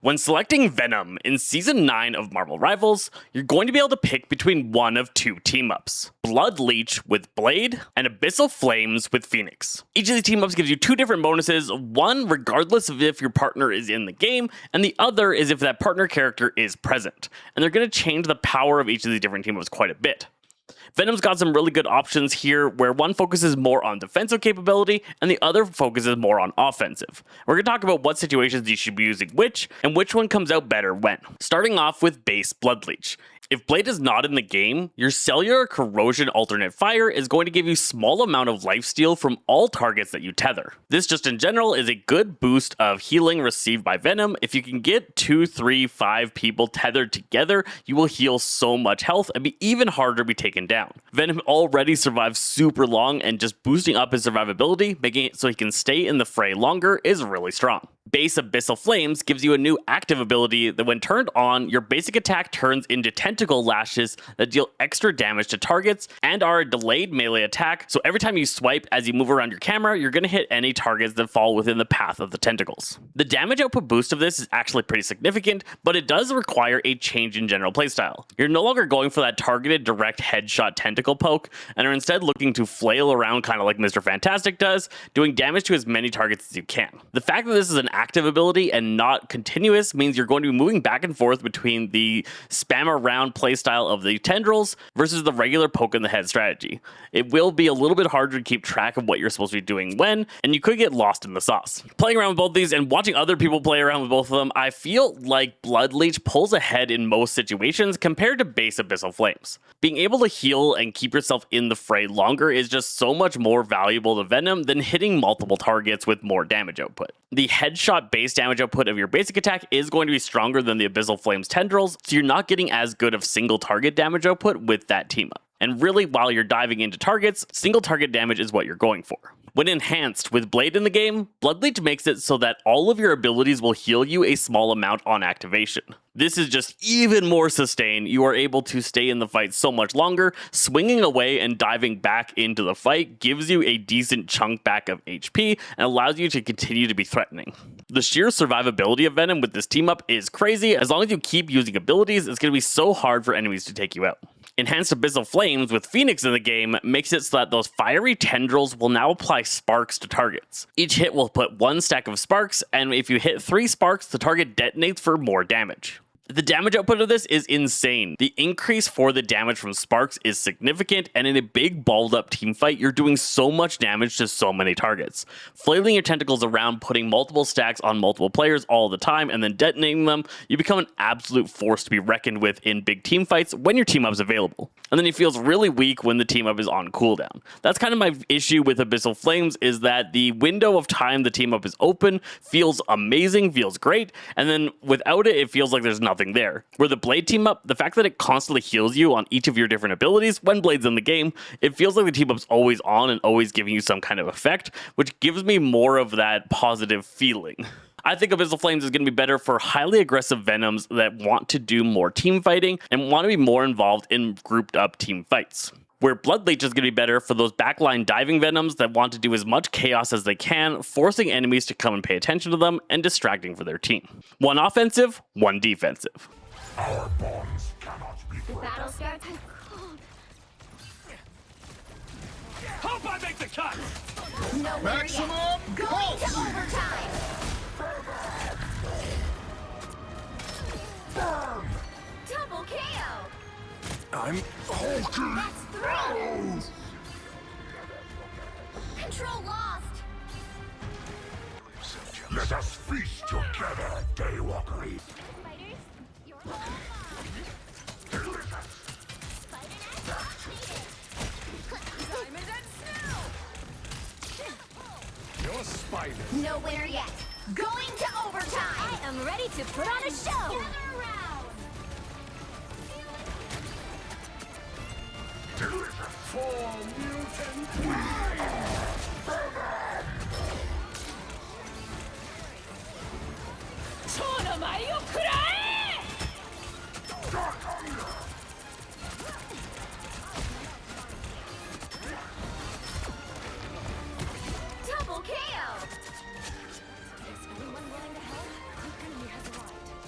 When selecting Venom in Season 9 of Marvel Rivals, you're going to be able to pick between one of two team-ups. Blood Leech with Blade, and Abyssal Flames with Phoenix. Each of these team-ups gives you two different bonuses, one regardless of if your partner is in the game, and the other is if that partner character is present. And they're going to change the power of each of these different team-ups quite a bit. Venom's got some really good options here where one focuses more on defensive capability and the other focuses more on offensive. We're going to talk about what situations you should be using which and which one comes out better when. Starting off with base Blood Leech. If Blade is not in the game, your Cellular Corrosion Alternate Fire is going to give you small amount of lifesteal from all targets that you tether. This just in general is a good boost of healing received by Venom. If you can get 2, 3, 5 people tethered together, you will heal so much health and be even harder to be taken down. Venom already survives super long, and just boosting up his survivability, making it so he can stay in the fray longer, is really strong. Base Abyssal Flames gives you a new active ability that when turned on, your basic attack turns into tentacle lashes that deal extra damage to targets and are a delayed melee attack, so every time you swipe as you move around your camera, you're going to hit any targets that fall within the path of the tentacles. The damage output boost of this is actually pretty significant, but it does require a change in general playstyle. You're no longer going for that targeted direct headshot tentacle poke, and are instead looking to flail around kind of like Mr. Fantastic does, doing damage to as many targets as you can. The fact that this is an active ability and not continuous means you're going to be moving back and forth between the spam around playstyle of the tendrils versus the regular poke in the head strategy. It will be a little bit harder to keep track of what you're supposed to be doing when, and you could get lost in the sauce. Playing around with both these and watching other people play around with both of them, I feel like Blood Leech pulls ahead in most situations compared to base Abyssal Flames. Being able to heal and keep yourself in the fray longer is just so much more valuable to Venom than hitting multiple targets with more damage output. The headshot base damage output of your basic attack is going to be stronger than the Abyssal Flames tendrils, so you're not getting as good of single target damage output with that team up. And really, while you're diving into targets, single target damage is what you're going for. When enhanced with Blade in the game, Blood Leech makes it so that all of your abilities will heal you a small amount on activation. This is just even more sustain. You are able to stay in the fight so much longer. Swinging away and diving back into the fight gives you a decent chunk back of HP and allows you to continue to be threatening. The sheer survivability of Venom with this team up is crazy. As long as you keep using abilities, it's going to be so hard for enemies to take you out. Enhanced Abyssal Flames with Phoenix in the game makes it so that those fiery tendrils will now apply sparks to targets. Each hit will put 1 stack of sparks, and if you hit 3 sparks, the target detonates for more damage. The damage output of this is insane. The increase for the damage from sparks is significant, and in a big balled up team fight, you're doing so much damage to so many targets. Flailing your tentacles around, putting multiple stacks on multiple players all the time, and then detonating them, you become an absolute force to be reckoned with in big team fights when your team up is available. And then he feels really weak when the team up is on cooldown. That's kind of my issue with Abyssal Flames, is that the window of time the team up is open feels amazing, feels great, and then without it, it feels like there's nothing there. Where the Blade team up, the fact that it constantly heals you on each of your different abilities when Blade's in the game, it feels like the team up's always on and always giving you some kind of effect, which gives me more of that positive feeling. I think Abyssal Flames is going to be better for highly aggressive Venoms that want to do more team fighting and want to be more involved in grouped up team fights. Where Blood Leech is going to be better for those backline diving Venoms that want to do as much chaos as they can, forcing enemies to come and pay attention to them and distracting for their team. One offensive, one defensive. Our bonds cannot be The broken. battle starts. Hope I make the cut! No Maximum Going to pulse! overtime. Burn! Double KO. I'm Hulking That's 3. arrows! Control lost. Let us feast together, Daywalker. Fighters, you're all Diamond and Snow. your spider. No winner yet. Going to overtime. I am ready to put on a show. Gather around. For mutant Dark Hunger! Double KO. Is anyone willing to help? The enemy has arrived.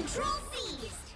Control seized.